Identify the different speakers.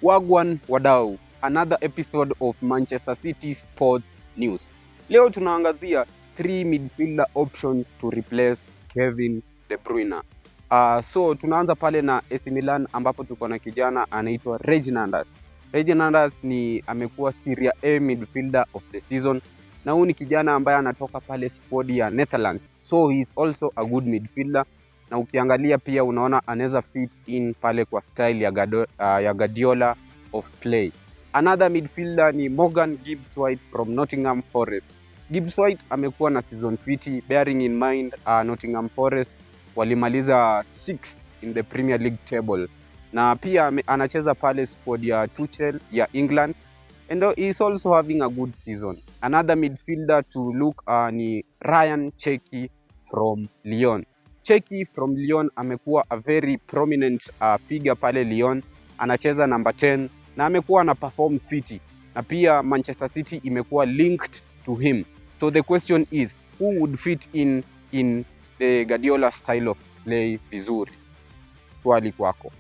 Speaker 1: Wagwan wadau, another episode of Manchester City Sports News. Leo tunaangazia 3 midfielder options to replace Kevin Debryne. So tunaanza pale na AC Milan ambapo tuko na kijana anaitwa Reginandas. Reginandas ni amekuwa Serie A midfielder of the season, na huyu ni kijana ambaye anatoka pale squad ya Netherlands. So he is also a good midfielder, na ukiangalia pia unaona anaweza fit in pale kwa style ya Guardiola of play. Another midfielder ni Morgan Gibbs-White from Nottingham Forest. Gibbs-White amekuwa na season fiti, bearing in mind Nottingham Forest walimaliza 6th in the Premier League table, na pia anacheza pale squad ya Tuchel ya England, and he is also having a good season. Another midfielder to look ni Ryan Cherki from Lyon. Cherki from Lyon amekuwa a very prominent figure pale Lyon, anacheza number 10 na amekuwa na perform fiti, na pia Manchester City imekuwa linked to him. So the question is, who would fit in the Guardiola style of play vizuri? Swali kwako.